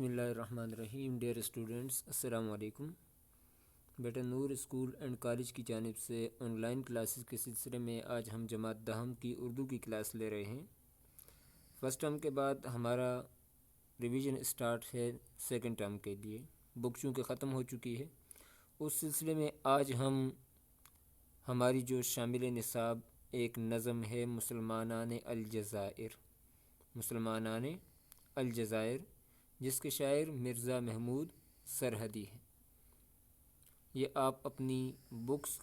बिस्मिल्लाहिर्रहमानिर्रहीम। Dear students, अस्सलाम वालेकुम। बेटा नूर स्कूल एंड कॉलेज की जानिब से ऑनलाइन क्लासेस के सिलसिले में आज हम जमात दहम की उर्दू की क्लास ले रहे हैं। फ़र्स्ट टर्म के बाद हमारा रिवीजन स्टार्ट है सेकंड टर्म के लिए। बुक चूँकि ख़त्म हो चुकी है, उस सिलसिले में आज हम हमारी जो शामिल निसाब एक नज़म है मुसलमानान अलजज़ाइर, जिसके शायर मिर्ज़ा महमूद सरहदी हैं। ये आप अपनी बुक्स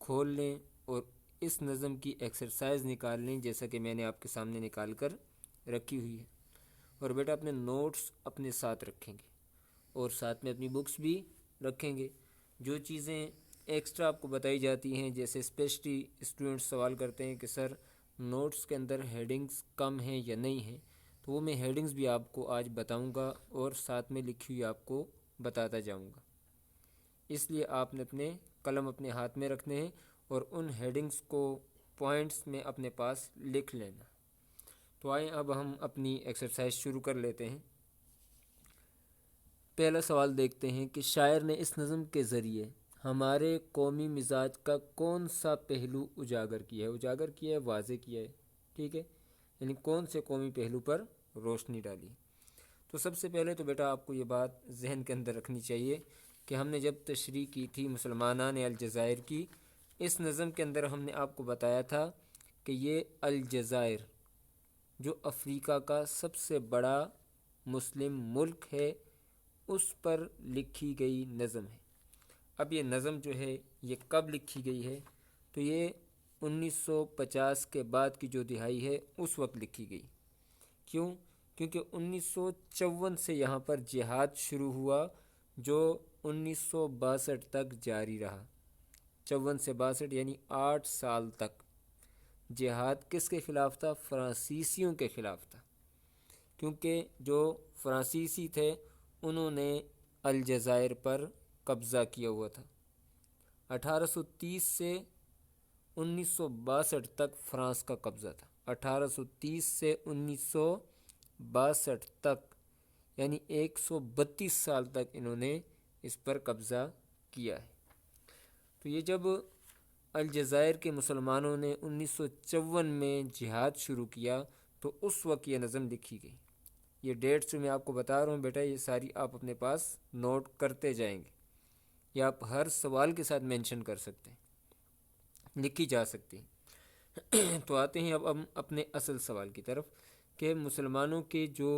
खोल लें और इस नज़म की एक्सरसाइज निकाल लें, जैसा कि मैंने आपके सामने निकाल कर रखी हुई है। और बेटा अपने नोट्स अपने साथ रखेंगे और साथ में अपनी बुक्स भी रखेंगे। जो चीज़ें एक्स्ट्रा आपको बताई जाती हैं, जैसे स्पेशली स्टूडेंट्स सवाल करते हैं कि सर नोट्स के अंदर हेडिंग्स कम हैं या नहीं हैं, तो वो मैं हेडिंग्स भी आपको आज बताऊंगा और साथ में लिखी हुई आपको बताता जाऊंगा। इसलिए आपने अपने कलम अपने हाथ में रखने हैं और उन हेडिंग्स को पॉइंट्स में अपने पास लिख लेना। तो आइए अब हम अपनी एक्सरसाइज शुरू कर लेते हैं। पहला सवाल देखते हैं कि शायर ने इस नज़म के ज़रिए हमारे कौमी मिजाज का कौन सा पहलू उजागर किया है। उजागर किया है, वाज़े किया है, ठीक है, यानी कौन से कौमी पहलू पर रोशनी डाली। तो सबसे पहले तो बेटा आपको ये बात जहन के अंदर रखनी चाहिए कि हमने जब तशरीह की थी मुसलमानान अलजज़ाइर की, इस नज़म के अंदर हमने आपको बताया था कि ये अलजज़ाइर जो अफ्रीका का सबसे बड़ा मुस्लिम मुल्क है, उस पर लिखी गई नज़म है। अब ये नज़म जो है ये कब लिखी गई है, तो ये 1950 के बाद की जो दिहाई है उस वक्त लिखी गई। क्यों? क्योंकि 1954 से यहाँ पर जिहाद शुरू हुआ, जो 1962 तक जारी रहा। 54 से 62 यानी 8 साल तक जिहाद किसके ख़िलाफ़ था? फ्रांसीसियों के ख़िलाफ़ था। क्योंकि जो फ्रांसीसी थे उन्होंने अलजज़ाइर पर कब्ज़ा किया हुआ था। 1830 से 1962 तक फ्रांस का कब्ज़ा था। 1830 से 1962 तक यानी 132 साल तक इन्होंने इस पर कब्ज़ा किया है। तो ये जब अलजज़ाइर के मुसलमानों ने 1954 में जिहाद शुरू किया तो उस वक्त ये नज़म लिखी गई। ये डेट्स जो मैं आपको बता रहा हूँ बेटा, ये सारी आप अपने पास नोट करते जाएंगे, या आप हर सवाल के साथ मेंशन कर सकते हैं, लिखी जा सकती है। तो आते हैं अब हम अपने असल सवाल की तरफ कि मुसलमानों के जो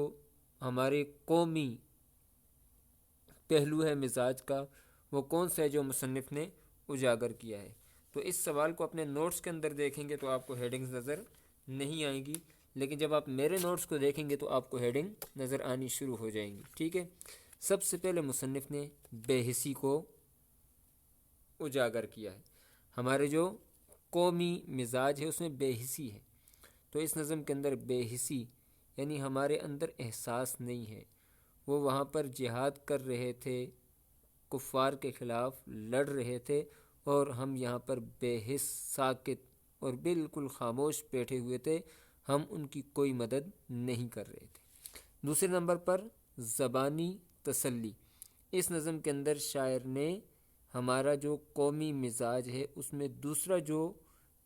हमारे कौमी पहलू है मिजाज का, वो कौन सा है जो मुसन्निफ़ ने उजागर किया है। तो इस सवाल को अपने नोट्स के अंदर देखेंगे तो आपको हेडिंग्स नज़र नहीं आएंगी, लेकिन जब आप मेरे नोट्स को देखेंगे तो आपको हेडिंग नज़र आनी शुरू हो जाएंगी, ठीक है। सबसे पहले मुसन्निफ़ ने बेहिसी को उजागर किया है। हमारे जो कौमी मिजाज है उसमें बेहिसी है, तो इस नज़म के अंदर बेहिसी यानी हमारे अंदर एहसास नहीं है। वो वहाँ पर जिहाद कर रहे थे, कुफ़ार के ख़िलाफ़ लड़ रहे थे, और हम यहाँ पर बेहिस साकित और बिल्कुल खामोश बैठे हुए थे, हम उनकी कोई मदद नहीं कर रहे थे। दूसरे नंबर पर ज़बानी तसल्ली। इस नज़म के अंदर शायर ने हमारा जो कौमी मिजाज है उसमें दूसरा जो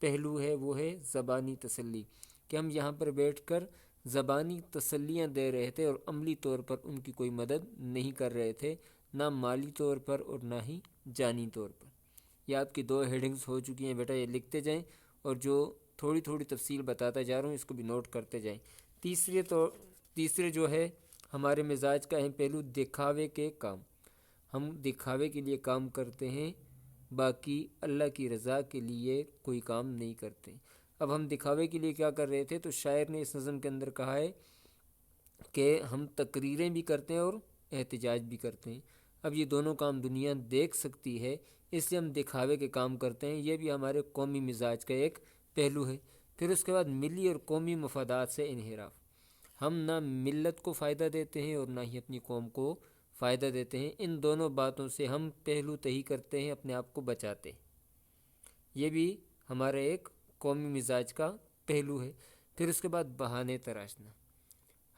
पहलू है वो है ज़बानी तसल्ली, कि हम यहाँ पर बैठकर ज़बानी तसल्लियाँ दे रहे थे और अमली तौर पर उनकी कोई मदद नहीं कर रहे थे, ना माली तौर पर और ना ही जानी तौर पर। ये आपकी दो हेडिंग्स हो चुकी हैं बेटा, ये लिखते जाएं और जो थोड़ी थोड़ी तफसील बताता जा रहा हूँ इसको भी नोट करते जाएं। तीसरे जो है हमारे मिजाज का अहम पहलू दिखावे के काम। हम दिखावे के लिए काम करते हैं, बाकी अल्लाह की रज़ा के लिए कोई काम नहीं करते। अब हम दिखावे के लिए क्या कर रहे थे, तो शायर ने इस नज़म के अंदर कहा है कि हम तकरीरें भी करते हैं और एहतजाज भी करते हैं। अब ये दोनों काम दुनिया देख सकती है, इसलिए हम दिखावे के काम करते हैं। ये भी हमारे कौमी मिजाज का एक पहलू है। फिर उसके बाद मिली और कौमी मफादात से इन्हिराफ। हम ना मिल्लत को फ़ायदा देते हैं और ना ही अपनी कौम को फ़ायदा देते हैं। इन दोनों बातों से हम पहलू तही करते हैं, अपने आप को बचाते हैं। ये भी हमारा एक कौमी मिजाज का पहलू है। फिर उसके बाद बहाने तराशना।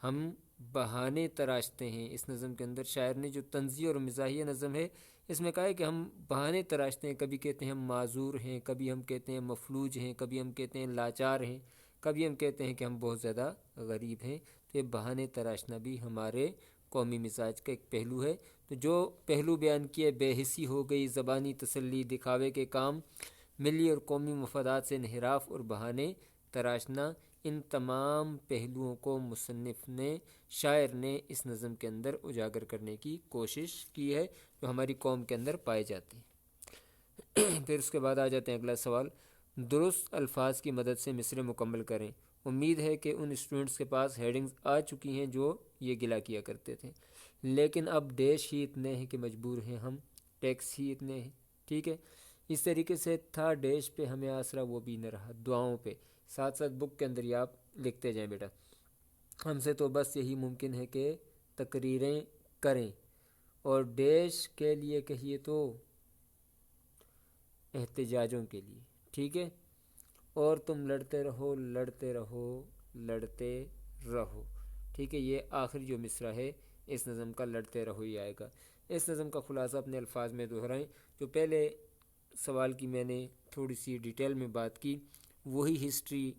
हम بہانے تراشتے ہیں۔ اس نظم کے اندر شاعر نے جو طنزی اور مزاحیہ نظم ہے اس میں کہا ہے کہ ہم بہانے تراشتے ہیں، کبھی کہتے ہیں ہم معذور ہیں، کبھی ہم کہتے ہیں مفلوج ہیں، کبھی ہم کہتے ہیں لاچار ہیں، کبھی ہم کہتے ہیں کہ ہم بہت زیادہ غریب ہیں۔ تو یہ بہانے تراشنا بھی ہمارے قومی مزاج کا ایک پہلو ہے۔ تو جو پہلو بیان کیے، بے حسی ہو گئی، زبانی تسلی، دکھاوے کے کام، ملی اور قومی مفادات سے انحراف اور بہانے تراشنا، ان تمام پہلوؤں کو مصنف نے، شاعر نے اس نظم کے اندر اجاگر کرنے کی کوشش کی ہے جو ہماری قوم کے اندر پائے جاتے ہیں۔ پھر اس کے بعد آ جاتے ہیں اگلا سوال، درست الفاظ کی مدد سے مصرع مکمل کریں۔ امید ہے کہ ان اسٹوڈنٹس کے پاس ہیڈنگز آ چکی ہیں جو یہ گلا کیا کرتے تھے، لیکن اب ڈیش ہی اتنے ہیں کہ مجبور ہیں ہم، ٹیکس ہی اتنے ہیں، ٹھیک ہے۔ اس طریقے سے تھا ڈیش پہ ہمیں آسرا وہ بھی نہ رہا، دعاؤں پہ، ساتھ ساتھ بک کے اندر یہ آپ لکھتے جائیں بیٹا۔ ہم سے تو بس یہی ممکن ہے کہ تقریریں کریں، اور ڈیش کے لیے کہیے تو احتجاجوں کے لیے، ٹھیک ہے۔ اور تم لڑتے رہو لڑتے رہو لڑتے رہو، ٹھیک ہے۔ یہ آخری جو مصرع ہے اس نظم کا لڑتے رہو ہی آئے گا۔ اس نظم کا خلاصہ اپنے الفاظ میں دہرائیں۔ جو پہلے سوال کی میں نے تھوڑی سی ڈیٹیل میں بات کی، وہی ہسٹری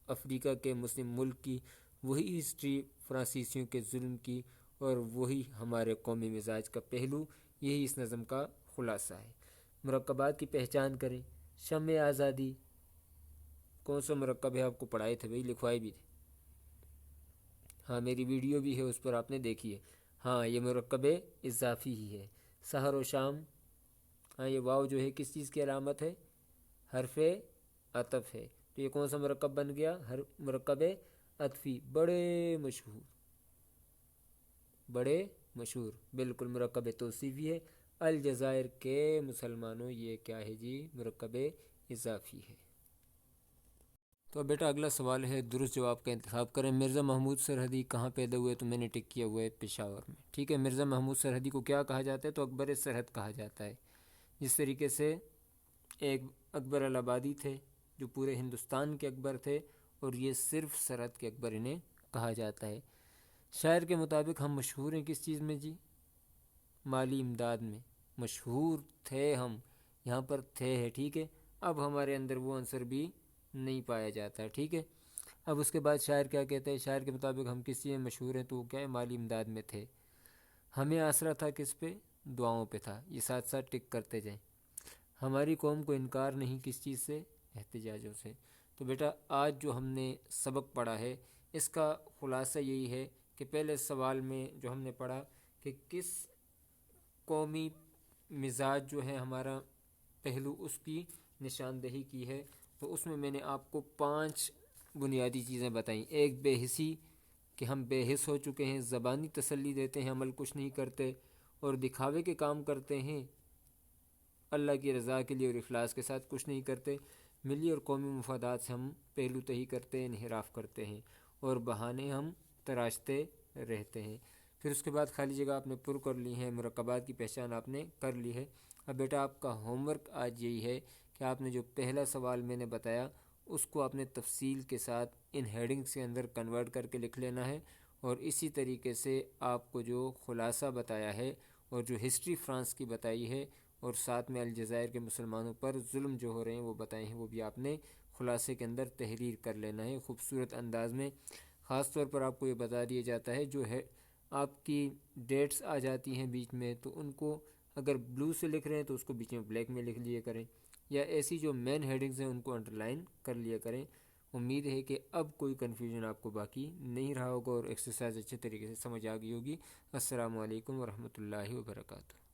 افریقہ کے مسلم ملک کی، وہی ہسٹری فرانسیسیوں کے ظلم کی، اور وہی ہمارے قومی مزاج کا پہلو، یہی اس نظم کا خلاصہ ہے۔ مرکبات کی پہچان کریں۔ شمع آزادی کون سا مرکب ہے؟ آپ کو پڑھائے تھے بھائی، لکھوائے بھی تھے، ہاں میری ویڈیو بھی ہے اس پر آپ نے دیکھی ہے، ہاں یہ مرکب اضافی ہی ہے۔ سحر و شام، ہاں یہ واو جو ہے کس چیز کی علامت ہے؟ حرف عطف ہے، تو یہ کون سا مرکب بن گیا؟ مرکب عطفی، بڑے مشہور، بڑے مشہور، بالکل مرکب توصیفی ہے۔ الجزائر کے مسلمانوں، یہ کیا ہے جی؟ مرکب اضافی ہے۔ تو بیٹا اگلا سوال ہے، درست جواب کا انتخاب کریں۔ مرزا محمود سرحدی کہاں پیدا ہوئے؟ تو میں نے ٹک کیا ہوا ہے پشاور میں، ٹھیک ہے۔ مرزا محمود سرحدی کو کیا کہا جاتا ہے؟ تو اکبر سرحد کہا جاتا ہے۔ جس طریقے سے ایک اکبر الآبادی تھے جو پورے ہندوستان کے اکبر تھے، اور یہ صرف سرحد کے اکبر انہیں کہا جاتا ہے۔ شاعر کے مطابق ہم مشہور ہیں کس چیز میں جی؟ مالی امداد میں مشہور تھے ہم، یہاں پر تھے ہے، ٹھیک ہے۔ اب ہمارے اندر وہ عنصر بھی نہیں پایا جاتا ہے، ٹھیک ہے۔ اب اس کے بعد شاعر کیا کہتا ہے؟ شاعر کے مطابق ہم کس چیز میں مشہور ہیں؟ تو وہ کیا ہے؟ مالی امداد میں تھے۔ ہمیں آسرا تھا کس پہ؟ دعاؤں پہ تھا، یہ ساتھ ساتھ ٹک کرتے جائیں۔ ہماری قوم کو انکار نہیں کس چیز سے؟ احتجاجوں سے۔ تو بیٹا آج جو ہم نے سبق پڑھا ہے اس کا خلاصہ یہی ہے کہ پہلے سوال میں جو ہم نے پڑھا کہ کس قومی مزاج جو ہے ہمارا پہلو، اس کی نشاندہی کی ہے، تو اس میں نے آپ کو 5 بنیادی چیزیں بتائیں۔ ایک بے حسی، کہ ہم بے حس ہو چکے ہیں، زبانی تسلی دیتے ہیں، عمل کچھ نہیں کرتے، اور دکھاوے کے کام کرتے ہیں، اللہ کی رضا کے لیے اور اخلاص کے ساتھ کچھ نہیں کرتے۔ ملی اور قومی مفادات سے ہم پہلو تہی کرتے ہیں، انحراف کرتے ہیں، اور بہانے ہم تراشتے رہتے ہیں۔ پھر اس کے بعد خالی جگہ آپ نے پر کر لی ہیں، مرکبات کی پہچان آپ نے کر لی ہے۔ اب بیٹا آپ کا ہوم ورک آج یہی ہے کہ آپ نے جو پہلا سوال میں نے بتایا اس کو آپ نے تفصیل کے ساتھ ان ہیڈنگز کے اندر کنورٹ کر کے لکھ لینا ہے، اور اسی طریقے سے آپ کو جو خلاصہ بتایا ہے اور جو ہسٹری فرانس کی بتائی ہے، اور ساتھ میں الجزائر کے مسلمانوں پر ظلم جو ہو رہے ہیں وہ بتائے ہیں، وہ بھی آپ نے خلاصے کے اندر تحریر کر لینا ہے خوبصورت انداز میں۔ خاص طور پر آپ کو یہ بتا دیا جاتا ہے جو ہے آپ کی ڈیٹس آ جاتی ہیں بیچ میں، تو ان کو اگر بلو سے لکھ رہے ہیں تو اس کو بیچ میں بلیک میں لکھ لیا کریں، یا ایسی جو مین ہیڈنگز ہیں ان کو انڈر لائن کر لیا کریں۔ امید ہے کہ اب کوئی کنفیوژن آپ کو باقی نہیں رہا ہوگا اور ایکسرسائز اچھے طریقے سے سمجھ آ گئی ہوگی۔ السلام علیکم ورحمۃ اللہ وبرکاتہ۔